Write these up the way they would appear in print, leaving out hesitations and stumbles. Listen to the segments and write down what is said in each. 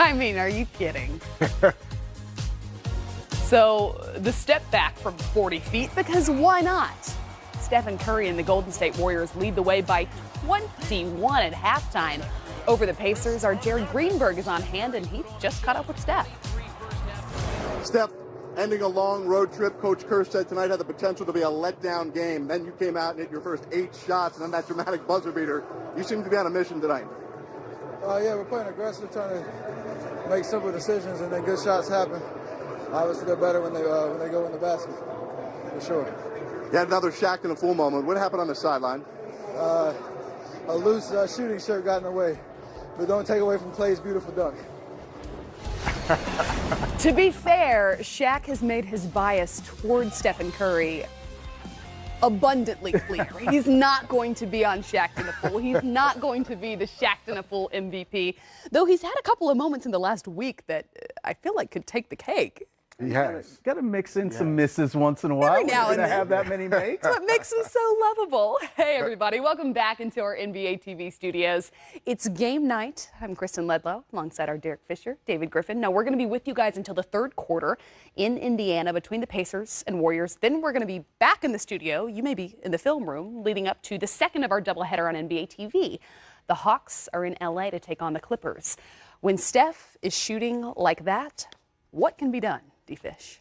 I mean, are you kidding? So the step back from 40 feet, because why not? Stephen Curry and the Golden State Warriors lead the way by 21 at halftime. Over the Pacers, our Jared Greenberg is on hand, and he just caught up with Steph. Steph, ending a long road trip, Coach Kerr said tonight had the potential to be a letdown game. Then you came out and hit your first 8 shots, and then that dramatic buzzer beater. You seem to be on a mission tonight. Yeah, we're playing aggressive, trying to make simple decisions, and then good shots happen. Obviously, they're better when they go in the basket, for sure. You had another Shaq in a full moment. What happened on the sideline? A loose shooting shirt got in the way, but don't take away from Klay's beautiful dunk. To be fair, Shaq has made his bias toward Stephen Curry abundantly clear. He's not going to be on Shaqtin' a Fool. He's not going to be the Shaqtin' a Fool MVP, though he's had a couple of moments in the last week that I feel like could take the cake. He has. Got to mix in some misses once in a while. Every now and then. Have that many mates. That's what makes him so lovable. Hey, everybody. Welcome back into our NBA TV studios. It's game night. I'm Kristen Ledlow alongside our Derek Fisher, David Griffin. Now, we're going to be with you guys until the third quarter in Indiana between the Pacers and Warriors. Then we're going to be back in the studio. You may be in the film room leading up to the second of our doubleheader on NBA TV. The Hawks are in L.A. to take on the Clippers. When Steph is shooting like that, what can be done? Fish.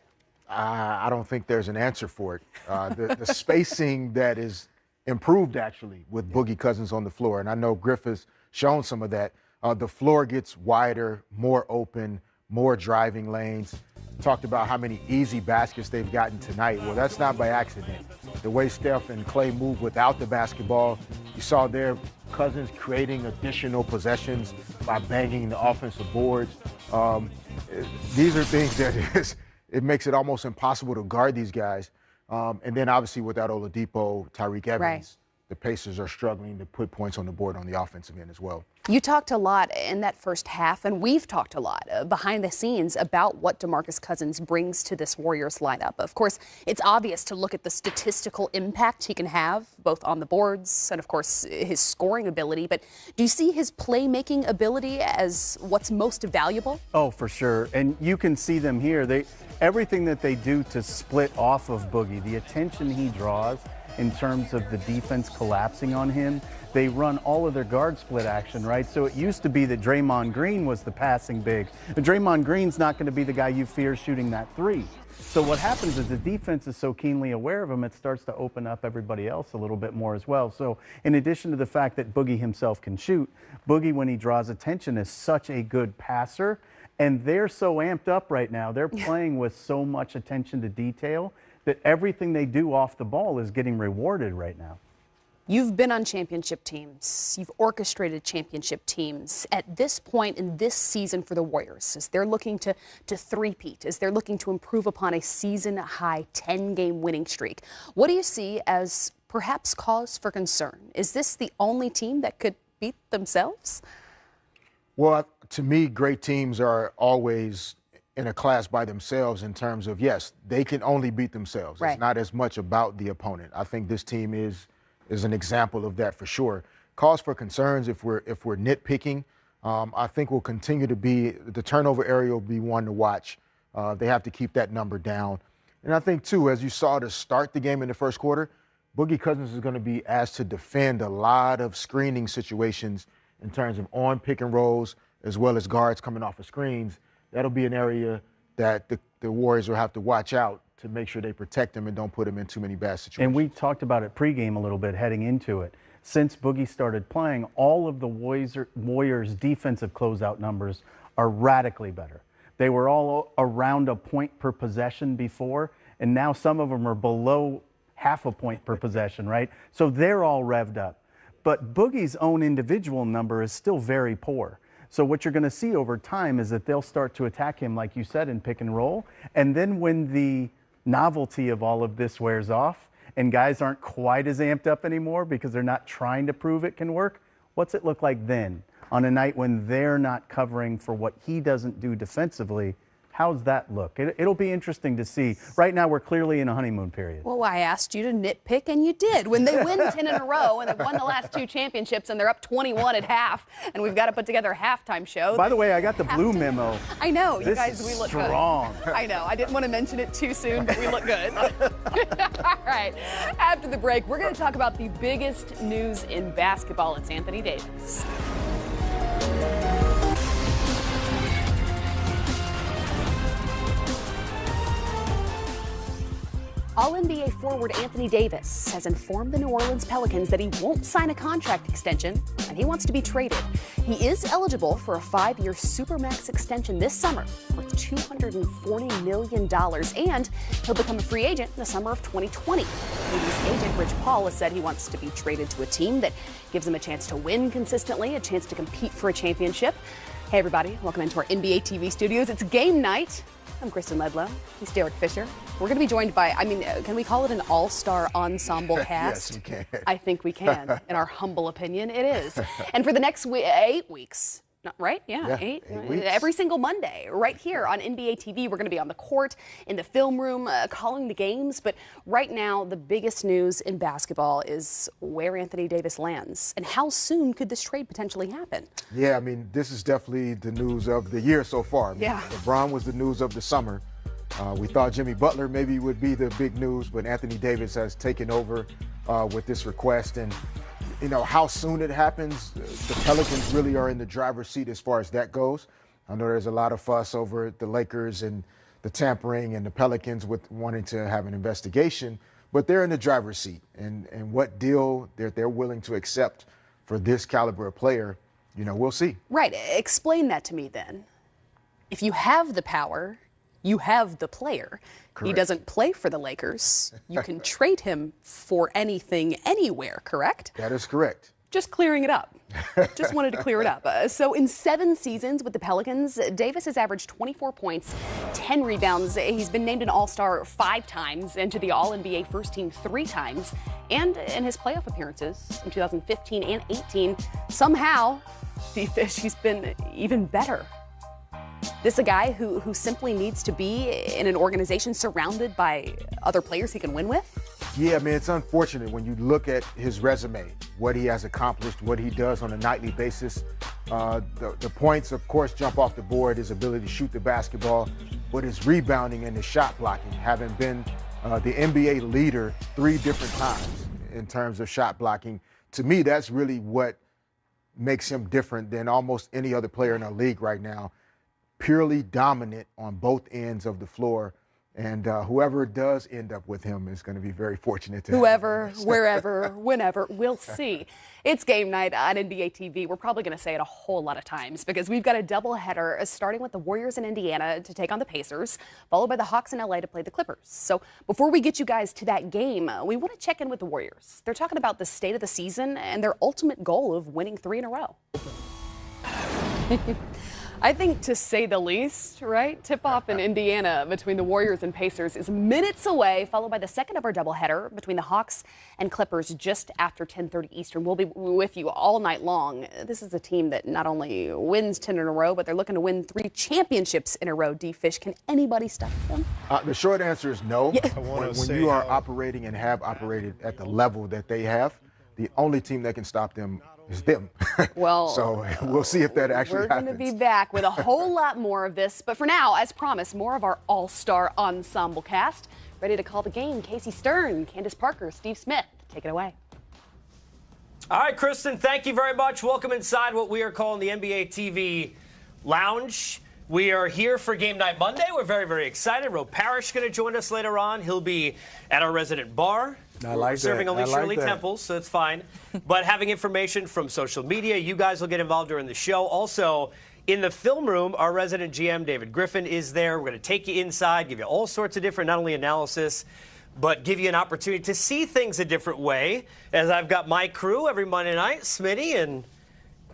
I don't think there's an answer for it. The spacing that is improved actually with Boogie Cousins on the floor, and I know Griff has shown some of that. The floor gets wider, more open, more driving lanes. Talked about how many easy baskets they've gotten tonight. Well, that's not by accident. The way Steph and Klay move without the basketball, you saw their Cousins creating additional possessions by banging the offensive boards. These are things that it makes it almost impossible to guard these guys. And then obviously without Oladipo, Tyreke Evans, the Pacers are struggling to put points on the board on the offensive end as well. You talked a lot in that first half, and we've talked a lot behind the scenes about what DeMarcus Cousins brings to this Warriors lineup. Of course, it's obvious to look at the statistical impact he can have, both on the boards and, of course, his scoring ability. But do you see his playmaking ability as what's most valuable? Oh, for sure. And you can see them here. Everything that they do to split off of Boogie, the attention he draws in terms of the defense collapsing on him. They run all of their guard split action, right? So it used to be that Draymond Green was the passing big. But Draymond Green's not going to be the guy you fear shooting that three. So what happens is the defense is so keenly aware of him, it starts to open up everybody else a little bit more as well. So in addition to the fact that Boogie himself can shoot, Boogie, when he draws attention, is such a good passer. And they're so amped up right now. They're playing with so much attention to detail that everything they do off the ball is getting rewarded right now. You've been on championship teams. You've orchestrated championship teams. At this point in this season for the Warriors, as they're looking to three-peat, as they're looking to improve upon a season-high 10-game winning streak, what do you see as perhaps cause for concern? Is this the only team that could beat themselves? Well, to me, great teams are always in a class by themselves in terms of, yes, they can only beat themselves. Right. It's not as much about the opponent. I think this team is an example of that for sure. Cause for concerns if we're nitpicking. I think will continue to be the turnover area will be one to watch. They have to keep that number down. And I think too, as you saw to start the game in the first quarter, Boogie Cousins is going to be asked to defend a lot of screening situations in terms of on pick and rolls as well as guards coming off of screens. That'll be an area that the Warriors will have to watch out to make sure they protect him and don't put him in too many bad situations. And we talked about it pregame a little bit heading into it. Since Boogie started playing, all of the Warriors' defensive closeout numbers are radically better. They were all around a point per possession before, and now some of them are below half a point per possession, right? So they're all revved up. But Boogie's own individual number is still very poor. So what you're going to see over time is that they'll start to attack him, like you said, in pick and roll. And then when the novelty of all of this wears off and guys aren't quite as amped up anymore because they're not trying to prove it can work, what's it look like then? On a night when they're not covering for what he doesn't do defensively, How's that look? It'll be interesting to see. Right now, we're clearly in a honeymoon period. Well, I asked you to nitpick, and you did. When they win 10 in a row, and they've won the last 2 championships, and they're up 21 at half, and we've got to put together a halftime show. By the way, I got the blue memo. I know. You This guys, is we look strong. good. I know. I didn't want to mention it too soon, but we look good. All right. After the break, we're going to talk about the biggest news in basketball. It's Anthony Davis. All-NBA forward Anthony Davis has informed the New Orleans Pelicans that he won't sign a contract extension and he wants to be traded. He is eligible for a 5-year Supermax extension this summer worth $240 million, and he'll become a free agent in the summer of 2020. Davis' agent Rich Paul has said he wants to be traded to a team that gives him a chance to win consistently, a chance to compete for a championship. Hey everybody, welcome into our NBA TV studios. It's game night. I'm Kristen Ledlow. He's Derek Fisher. We're going to be joined by, can we call it an all-star ensemble cast? Yes, we can. I think we can. In our humble opinion, it is. And for the next 8 weeks, right? Yeah, 8 weeks. Every single Monday, right here on NBA TV, we're going to be on the court, in the film room, calling the games. But right now, the biggest news in basketball is where Anthony Davis lands. And how soon could this trade potentially happen? Yeah, I mean, this is definitely the news of the year so far. I mean, Yeah. LeBron was the news of the summer. We thought Jimmy Butler maybe would be the big news, but Anthony Davis has taken over with this request. And, how soon it happens, the Pelicans really are in the driver's seat as far as that goes. I know there's a lot of fuss over the Lakers and the tampering and the Pelicans with wanting to have an investigation, but they're in the driver's seat. And what deal they're willing to accept for this caliber of player, we'll see. Right. Explain that to me then. If you have the power, you have the player. He Correct. doesn't play for the Lakers. You can trade him for anything, anywhere, correct? That is correct. Just clearing it up. Just wanted to clear it up. So in 7 seasons with the Pelicans, Davis has averaged 24 points, 10 rebounds. He's been named an All-Star 5 times and to the All-NBA First Team 3 times. And in his playoff appearances in 2015 and 18, somehow, D-Fish, he's been even better. This is a guy who simply needs to be in an organization surrounded by other players he can win with? Yeah, I mean, it's unfortunate when you look at his resume, what he has accomplished, what he does on a nightly basis. The points, of course, jump off the board, his ability to shoot the basketball, but his rebounding and his shot blocking, having been the NBA leader 3 different times in terms of shot blocking. To me, that's really what makes him different than almost any other player in the league right now. Purely dominant on both ends of the floor. And whoever does end up with him is going to be very fortunate to Whoever, wherever, whenever, we'll see. It's game night on NBA TV. We're probably going to say it a whole lot of times because we've got a doubleheader starting with the Warriors in Indiana to take on the Pacers, followed by the Hawks in LA to play the Clippers. So before we get you guys to that game, we want to check in with the Warriors. They're talking about the state of the season and their ultimate goal of winning 3 in a row. I think, to say the least, right? Tip-off in Indiana between the Warriors and Pacers is minutes away, followed by the second of our doubleheader between the Hawks and Clippers just after 10:30 Eastern. We'll be with you all night long. This is a team that not only wins 10 in a row, but they're looking to win 3 championships in a row. D-Fish, can anybody stop them? The short answer is no. Yeah. When you are operating and have operated at the level that they have, the only team that can stop them is them. Well, so we'll see if that actually we're happens. going to be back with a whole lot more of this. But for now, as promised, more of our all-star ensemble cast. Ready to call the game. Casey Stern, Candace Parker, Steve Smith. Take it away. All right, Kristen, thank you very much. Welcome inside what we are calling the NBA TV Lounge. We are here for Game Night Monday. We're very, very excited. Ro Parrish is going to join us later on. He'll be at our resident bar. I like serving that. only I like Shirley that. Temples, so it's fine. But having information from social media, you guys will get involved during the show. Also, in the film room, our resident GM, David Griffin, is there. We're going to take you inside, give you all sorts of different, not only analysis, but give you an opportunity to see things a different way. As I've got my crew every Monday night, Smitty, and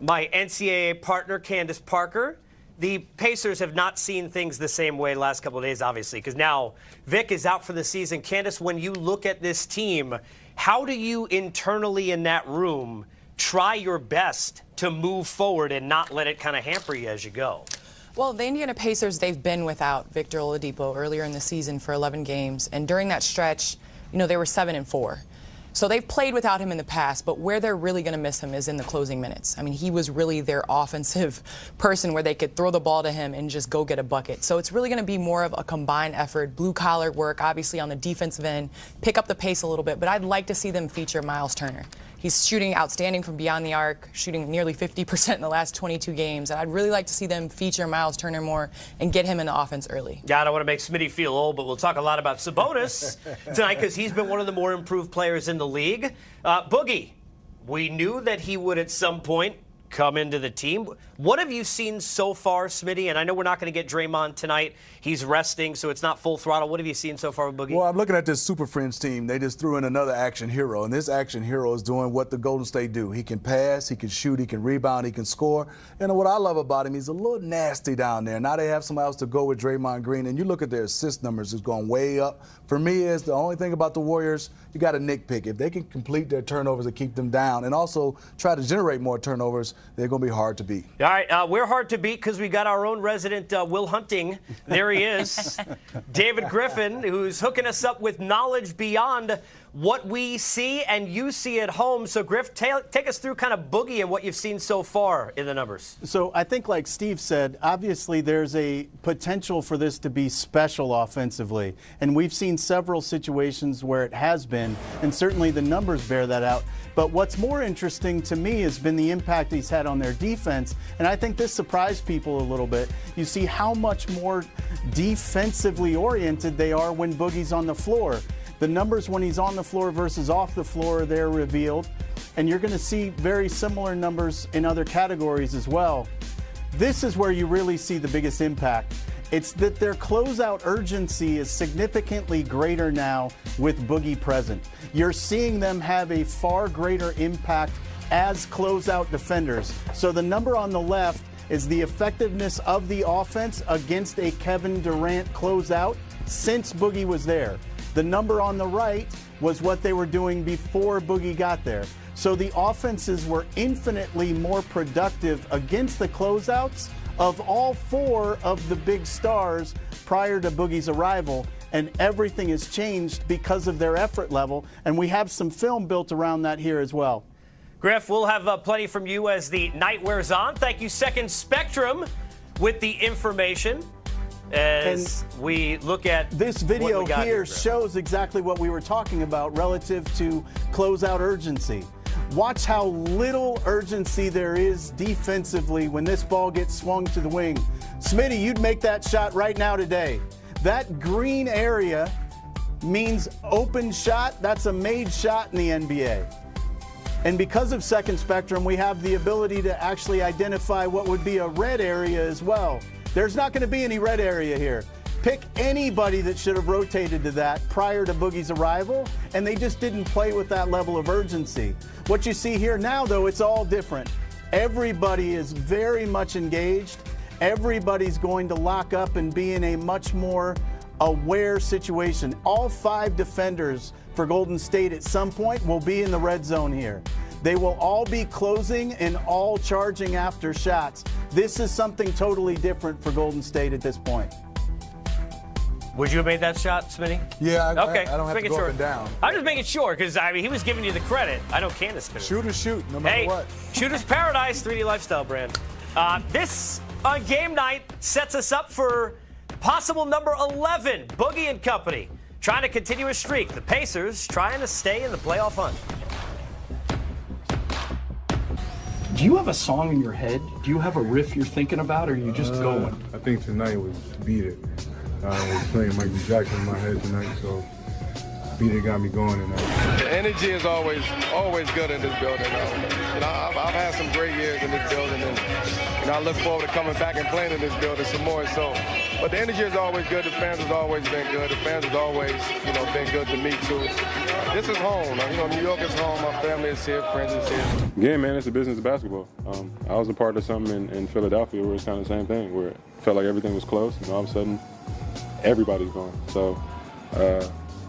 my NCAA partner, Candace Parker. The Pacers have not seen things the same way the last couple of days, obviously, because now Vic is out for the season. Candace, when you look at this team, how do you internally in that room try your best to move forward and not let it kind of hamper you as you go? Well, the Indiana Pacers, they've been without Victor Oladipo earlier in the season for 11 games. And during that stretch, you know, they were 7-4. So they've played without him in the past, but where they're really going to miss him is in the closing minutes. I mean, he was really their offensive person where they could throw the ball to him and just go get a bucket. So it's really going to be more of a combined effort, blue-collar work, obviously on the defensive end, pick up the pace a little bit. But I'd like to see them feature Miles Turner. He's shooting outstanding from beyond the arc, shooting nearly 50% in the last 22 games. And I'd really like to see them feature Miles Turner more and get him in the offense early. Yeah, I don't want to make Smitty feel old, but we'll talk a lot about Sabonis tonight because he's been one of the more improved players in the league. Boogie, we knew that he would at some point come into the team. What have you seen so far, Smitty? And I know we're not going to get Draymond tonight. He's resting, so it's not full throttle. What have you seen so far with Boogie? Well, I'm looking at this Super Friends team. They just threw in another action hero, and this action hero is doing what the Golden State do. He can pass, he can shoot, he can rebound, he can score. And what I love about him, he's a little nasty down there. Now they have somebody else to go with Draymond Green, and you look at their assist numbers, it's going way up. For me, is the only thing about the Warriors, you got to nitpick. If they can complete their turnovers and keep them down and also try to generate more turnovers, they're going to be hard to beat. All right, we're hard to beat because we got our own resident Will Hunting. There he is. David Griffin, who's hooking us up with knowledge beyond what we see and you see at home. So, Griff, take us through kind of Boogie and what you've seen so far in the numbers. So I think like Steve said, obviously there's a potential for this to be special offensively. And we've seen several situations where it has been, and certainly the numbers bear that out. But what's more interesting to me has been the impact he's had on their defense. And I think this surprised people a little bit. You see how much more defensively oriented they are when Boogie's on the floor. The numbers when he's on the floor versus off the floor, they're revealed. And you're going to see very similar numbers in other categories as well. This is where you really see the biggest impact. It's that their closeout urgency is significantly greater now with Boogie present. You're seeing them have a far greater impact as closeout defenders. So the number on the left is the effectiveness of the offense against a Kevin Durant closeout since Boogie was there. The number on the right was what they were doing before Boogie got there. So the offenses were infinitely more productive against the closeouts of all four of the big stars prior to Boogie's arrival, and everything has changed because of their effort level, and we have some film built around that here as well. Griff, we'll have plenty from you as the night wears on. Thank you, Second Spectrum, with the information. As we look at this video here shows exactly what we were talking about relative to closeout urgency. Watch how little urgency there is defensively when this ball gets swung to the wing. Smitty, you'd make that shot right now today. That green area means open shot. That's a made shot in the NBA. And because of Second Spectrum, we have the ability to actually identify what would be a red area as well. There's not going to be any red area here. Pick anybody that should have rotated to that prior to Boogie's arrival, and they just didn't play with that level of urgency. What you see here now, though, it's all different. Everybody is very much engaged. Everybody's going to lock up and be in a much more aware situation. All 5 defenders for Golden State at some point will be in the red zone here. They will all be closing and all charging after shots. This is something totally different for Golden State at this point. Would you have made that shot, Smitty? Yeah, okay. I don't have to go up and down. I'm just making sure, because I mean, he was giving you the credit. I know Candace could have. Shoot or shoot, no matter what. Shooter's Paradise, 3D Lifestyle brand. This on game night sets us up for possible number 11, Boogie and company, trying to continue a streak. The Pacers trying to stay in the playoff hunt. Do you have a song in your head? Do you have a riff you're thinking about, or are you just going? I think tonight was Beat It. I was playing Michael Jackson in my head tonight, so Beat It got me going tonight. The energy is always good in this building. I've had some great years in this building, and I look forward to coming back and playing in this building some more. So, but the energy is always good. The fans has always been good. The fans has always, been good to me too. This is home. New York is home. My family is here. Friends is here. Yeah, man, it's the business of basketball. I was a part of something in Philadelphia where it's kind of the same thing, where it felt like everything was close, and all of a sudden, everybody's gone. So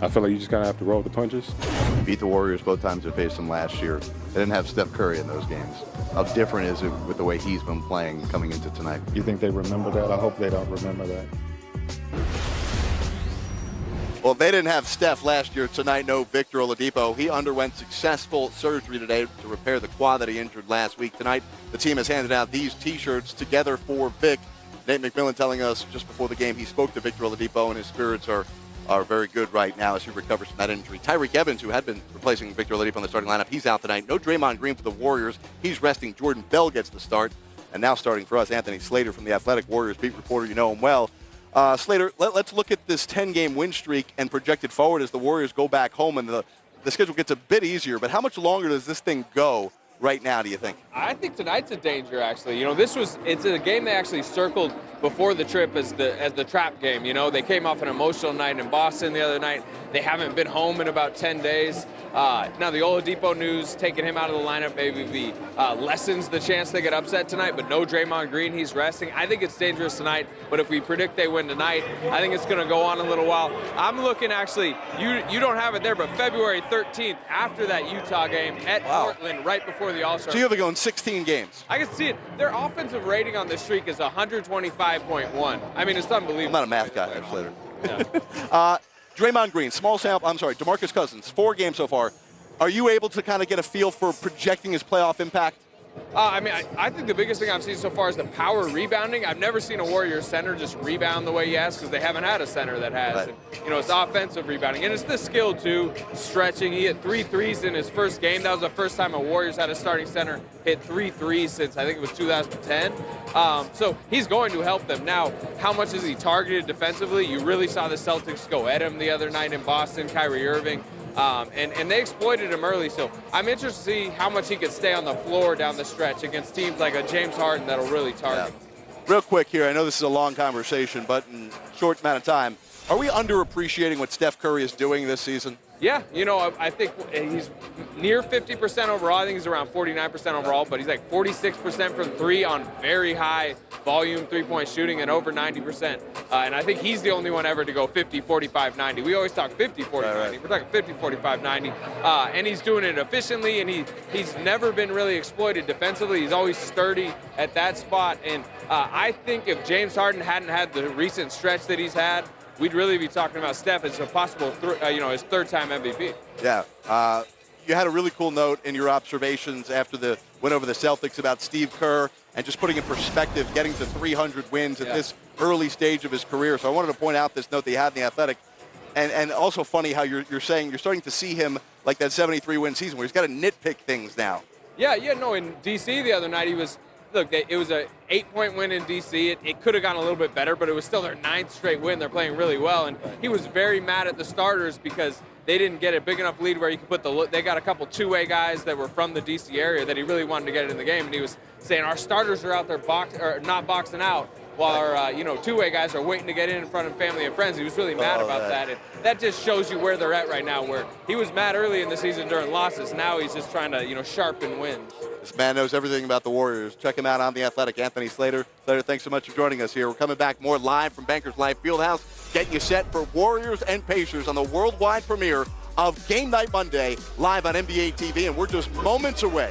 I feel like you just kind of have to roll the punches. beat the Warriors both times they faced them last year. They didn't have Steph Curry in those games. How different is it with the way he's been playing coming into tonight? You think they remember that? I hope they don't remember that. Well, they didn't have Steph last year. Tonight, no Victor Oladipo. He underwent successful surgery today to repair the quad that he injured last week. Tonight, the team has handed out these T-shirts together for Vic. Nate McMillan telling us just before the game he spoke to Victor Oladipo, and his spirits are very good right now as he recovers from that injury. Tyreke Evans, who had been replacing Victor Oladipo in the starting lineup, he's out tonight. No Draymond Green for the Warriors. He's resting. Jordan Bell gets the start. And now starting for us, Anthony Slater from the Athletic, Warriors beat reporter. You know him well. Slater, let's look at this 10-game win streak and project it forward as the Warriors go back home and the schedule gets a bit easier. But how much longer does this thing go right now, do you think? I think tonight's a danger, actually. You know, it's a game they actually circled before the trip as the trap game. You know, they came off an emotional night in Boston the other night. They haven't been home in about 10 days. Now the Oladipo news, taking him out of the lineup maybe lessens the chance they get upset tonight, but no Draymond Green, he's resting. I think it's dangerous tonight, but if we predict they win tonight, I think it's going to go on a little while. I'm looking actually, you don't have it there, but February 13th, after that Utah game at Portland, right before the All-Star. So you have it going 16 games. I can see it. Their offensive rating on this streak is 125.1. I mean, it's unbelievable. I'm not a math guy, Slater. Yeah. Draymond Green, DeMarcus Cousins, 4 games so far. Are you able to kind of get a feel for projecting his playoff impact? I think the biggest thing I've seen so far is the power rebounding. I've never seen a Warriors center just rebound the way he has because they haven't had a center that has. Right. And, you know, it's offensive rebounding. And it's the skill, too, stretching. He hit 3 threes in his first game. That was the first time a Warriors had a starting center hit 3 threes since, I think it was 2010. So he's going to help them. Now, how much is he targeted defensively? You really saw the Celtics go at him the other night in Boston, Kyrie Irving. And they exploited him early, so I'm interested to see how much he could stay on the floor down the stretch against teams like a James Harden that'll really target him. Real quick here, I know this is a long conversation, but in a short amount of time, are we underappreciating what Steph Curry is doing this season? Yeah, you know, I think he's near 50% overall. I think he's around 49% overall, but he's like 46% from 3 on very high volume three-point shooting and over 90%. And I think he's the only one ever to go 50, 45, 90. We always talk 50, 40, 90. We're talking 50, 45, 90. And he's doing it efficiently, and he's never been really exploited defensively. He's always sturdy at that spot. And I think if James Harden hadn't had the recent stretch that he's had, we'd really be talking about Steph as a possible, his third-time MVP. Yeah. You had a really cool note in your observations after the win over the Celtics about Steve Kerr and just putting in perspective, getting to 300 wins at this early stage of his career. So I wanted to point out this note that he had in the Athletic. And also funny how you're saying you're starting to see him like that 73-win season where he's got to nitpick things now. In D.C. the other night he was – look, it was an 8-point win in D.C. It could have gone a little bit better, but it was still their 9th straight win. They're playing really well, and he was very mad at the starters because they didn't get a big enough lead where you could put they got a couple two-way guys that were from the D.C. area that he really wanted to get in the game, and he was saying our starters are out there not boxing out while our two-way guys are waiting to get in front of family and friends. He was really mad about that, and that just shows you where they're at right now, where he was mad early in the season during losses. Now he's just trying to sharpen wins. This man knows everything about the Warriors. Check him out on The Athletic. Anthony Slater. Slater, thanks so much for joining us here. We're coming back more live from Bankers Life Fieldhouse, getting you set for Warriors and Pacers on the worldwide premiere of Game Night Monday live on NBA TV, and we're just moments away